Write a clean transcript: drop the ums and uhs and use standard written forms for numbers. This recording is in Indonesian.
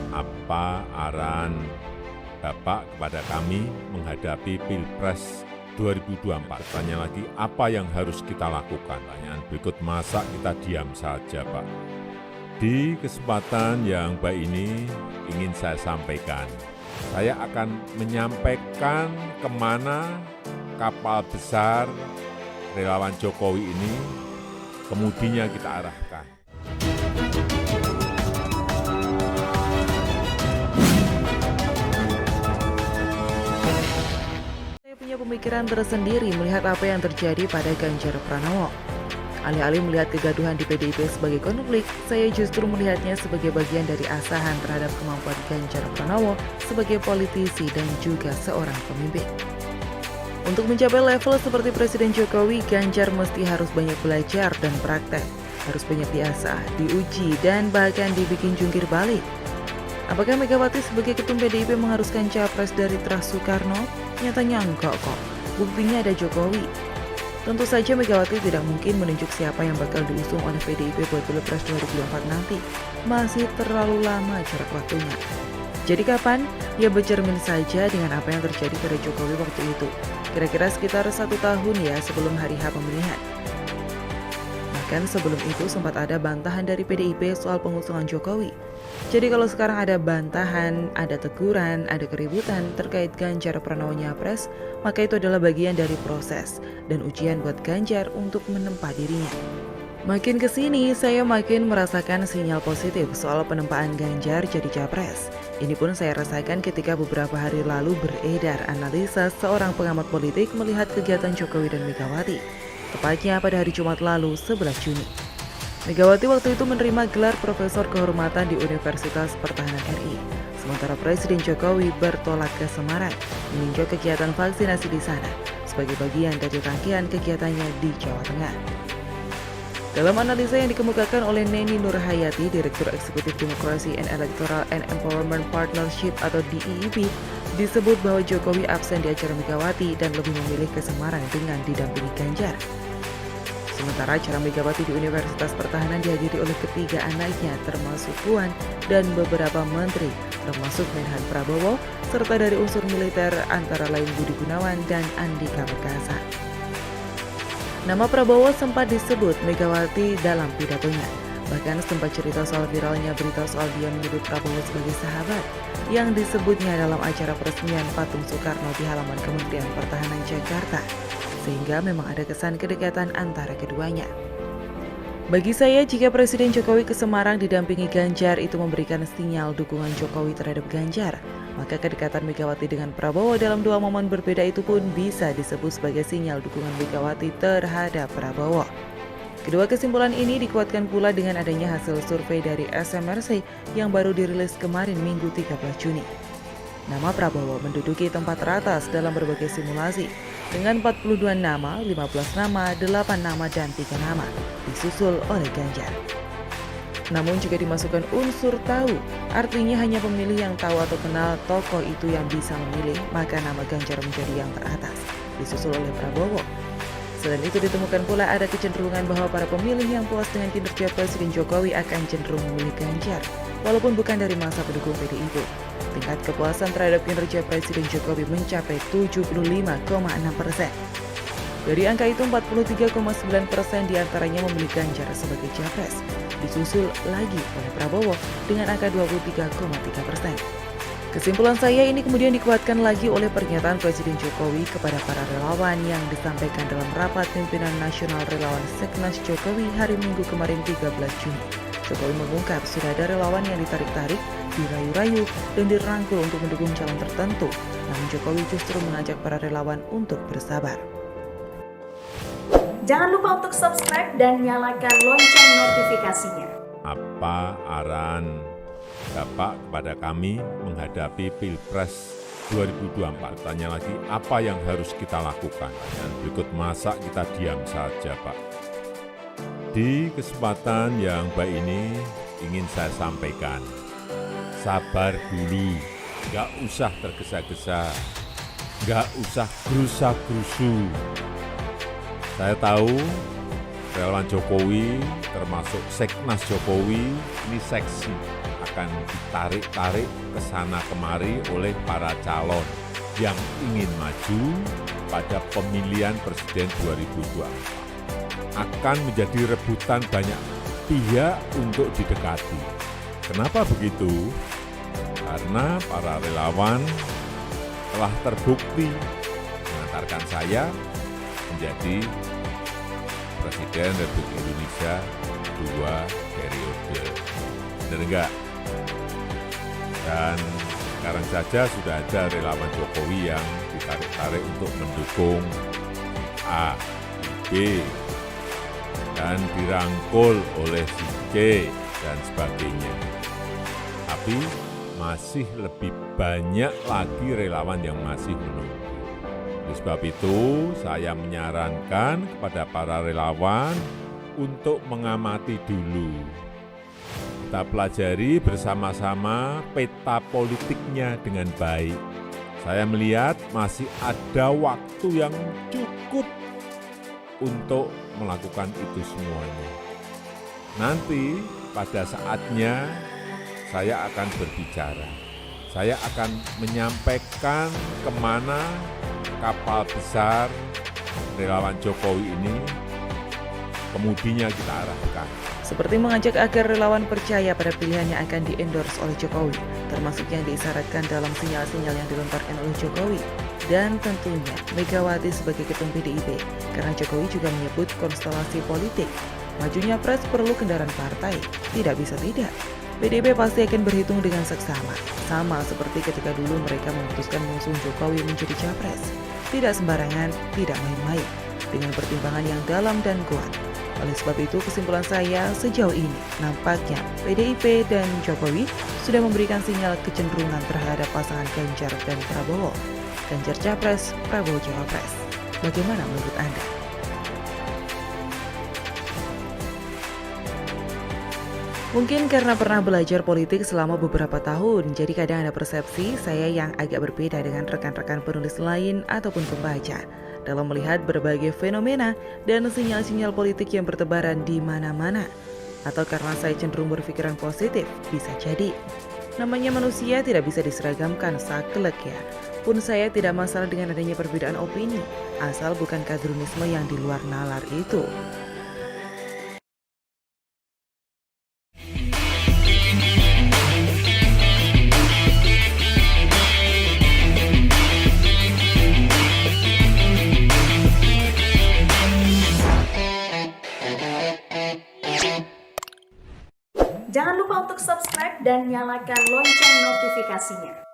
Apa arahan Bapak kepada kami menghadapi Pilpres 2024? Tanya lagi, apa yang harus kita lakukan? Pertanyaan berikut, masa kita diam saja, Pak? Di kesempatan yang baik ini ingin saya sampaikan, saya akan menyampaikan kemana kapal besar relawan Jokowi ini kemudinya kita arahkan. Saya punya pemikiran tersendiri melihat apa yang terjadi pada Ganjar Pranowo. Alih-alih melihat kegaduhan di PDIP sebagai konflik, saya justru melihatnya sebagai bagian dari asahan terhadap kemampuan Ganjar Pranowo sebagai politisi dan juga seorang pemimpin. Untuk mencapai level seperti Presiden Jokowi, Ganjar mesti harus banyak belajar dan praktek, harus banyak diasah, diuji, dan bahkan dibikin jungkir balik. Apakah Megawati sebagai ketum PDIP mengharuskan capres dari Terah Soekarno? Nyatanya enggak kok, buktinya ada Jokowi. Tentu saja Megawati tidak mungkin menunjuk siapa yang bakal diusung oleh PDIP buat Pilpres 2024 nanti. Masih terlalu lama jarak waktunya. Jadi kapan? Ya bercermin saja dengan apa yang terjadi pada Jokowi waktu itu. Kira-kira sekitar 1 tahun ya sebelum hari H pemilihan. Bahkan sebelum itu sempat ada bantahan dari PDIP soal pengusungan Jokowi. Jadi kalau sekarang ada bantahan, ada teguran, ada keributan terkait Ganjar Pranowo Nyapres, maka itu adalah bagian dari proses dan ujian buat Ganjar untuk menempa dirinya. Makin kesini, saya makin merasakan sinyal positif soal penempaan Ganjar jadi capres. Ini pun saya rasakan ketika beberapa hari lalu beredar analisa seorang pengamat politik melihat kegiatan Jokowi dan Megawati. Tepatnya pada hari Jumat lalu, 11 Juni. Megawati waktu itu menerima gelar Profesor Kehormatan di Universitas Pertahanan RI. Sementara Presiden Jokowi bertolak ke Semarang meninjau kegiatan vaksinasi di sana sebagai bagian dari rangkaian kegiatannya di Jawa Tengah. Dalam analisa yang dikemukakan oleh Neni Nurhayati, Direktur Eksekutif Demokrasi and Electoral and Empowerment Partnership atau DEEP, disebut bahwa Jokowi absen di acara Megawati dan lebih memilih ke Semarang dengan didampingi Ganjar. Sementara acara Megawati di Universitas Pertahanan dihadiri oleh ketiga anaknya termasuk Puan dan beberapa menteri termasuk Menhan Prabowo serta dari unsur militer antara lain Budi Gunawan dan Andika Perkasa. Nama Prabowo sempat disebut Megawati dalam pidatonya. Bahkan sempat cerita soal viralnya berita soal dia menyebut Prabowo sebagai sahabat yang disebutnya dalam acara peresmian patung Soekarno di halaman Kementerian Pertahanan Jakarta. Sehingga memang ada kesan kedekatan antara keduanya. Bagi saya, jika Presiden Jokowi ke Semarang didampingi Ganjar itu memberikan sinyal dukungan Jokowi terhadap Ganjar, maka kedekatan Megawati dengan Prabowo dalam dua momen berbeda itu pun bisa disebut sebagai sinyal dukungan Megawati terhadap Prabowo. Kedua kesimpulan ini dikuatkan pula dengan adanya hasil survei dari SMRC yang baru dirilis kemarin Minggu 13 Juni. Nama Prabowo menduduki tempat teratas dalam berbagai simulasi dengan 42 nama, 15 nama, 8 nama, dan 3 nama, disusul oleh Ganjar. Namun juga dimasukkan unsur tahu, artinya hanya pemilih yang tahu atau kenal tokoh itu yang bisa memilih, maka nama Ganjar menjadi yang teratas, disusul oleh Prabowo. Selain itu ditemukan pula ada kecenderungan bahwa para pemilih yang puas dengan kinerja Presiden Jokowi akan cenderung memilih Ganjar, walaupun bukan dari masa pendukung PDIP. Tingkat kepuasan terhadap kinerja Presiden Jokowi mencapai 75,6%. Dari angka itu 43,9% diantaranya memilih Ganjar sebagai capres, disusul lagi oleh Prabowo dengan angka 23,3%. Kesimpulan saya ini kemudian dikuatkan lagi oleh pernyataan Presiden Jokowi kepada para relawan yang disampaikan dalam rapat pimpinan nasional relawan Seknas Jokowi hari Minggu kemarin 13 Juni. Jokowi mengungkap sudah ada relawan yang ditarik-tarik, dirayu-rayu, dan dirangkul untuk mendukung calon tertentu. Namun Jokowi justru mengajak para relawan untuk bersabar. Jangan lupa untuk subscribe dan nyalakan lonceng notifikasinya. Apa arahan Bapak kepada kami menghadapi Pilpres 2024? Tanya lagi, apa yang harus kita lakukan? Dan berikut, masa kita diam saja, Pak? Di kesempatan yang baik ini ingin saya sampaikan, sabar dulu, nggak usah tergesa-gesa, nggak usah gerusa-gerusu. Saya tahu relawan Jokowi termasuk Seknas Jokowi ini seksi akan ditarik-tarik ke sana kemari oleh para calon yang ingin maju pada pemilihan presiden 2024. Akan menjadi rebutan banyak pihak untuk didekati. Kenapa begitu? Karena para relawan telah terbukti mengantarkan saya menjadi Presiden Republik Indonesia 2 periode. Benar enggak? Dan sekarang saja sudah ada relawan Jokowi yang ditarik-tarik untuk mendukung A, B, dan dirangkul oleh si C, dan sebagainya. Tapi masih lebih banyak lagi relawan yang masih menunggu. Oleh sebab itu, saya menyarankan kepada para relawan untuk mengamati dulu. Kita pelajari bersama-sama peta politiknya dengan baik. Saya melihat masih ada waktu yang cukup untuk melakukan itu semuanya. Nanti pada saatnya saya akan berbicara. Saya akan menyampaikan kemana kapal besar relawan Jokowi ini kemudinya kita arahkan. Seperti mengajak agar relawan percaya pada pilihan yang akan di-endorse oleh Jokowi, termasuk yang diisyaratkan dalam sinyal-sinyal yang dilontarkan oleh Jokowi. Dan tentunya Megawati sebagai ketum PDIP, karena Jokowi juga menyebut konstelasi politik. Majunya pres perlu kendaraan partai, tidak bisa tidak. PDIP pasti akan berhitung dengan seksama, sama seperti ketika dulu mereka memutuskan mengusung Jokowi menjadi capres. Tidak sembarangan, tidak main-main, dengan pertimbangan yang dalam dan kuat. Oleh sebab itu, kesimpulan saya sejauh ini, nampaknya PDIP dan Jokowi sudah memberikan sinyal kecenderungan terhadap pasangan Ganjar dan Prabowo. Ganjar Capres, Prabowo Cawapres. Bagaimana menurut Anda? Mungkin karena pernah belajar politik selama beberapa tahun, jadi kadang ada persepsi saya yang agak berbeda dengan rekan-rekan penulis lain ataupun pembaca dalam melihat berbagai fenomena dan sinyal-sinyal politik yang bertebaran di mana-mana. Atau karena saya cenderung berpikiran positif, bisa jadi. Namanya manusia tidak bisa diseragamkan saklek ya. Pun saya tidak masalah dengan adanya perbedaan opini, asal bukan kadrunisme yang di luar nalar itu. Jangan lupa untuk subscribe dan nyalakan lonceng notifikasinya.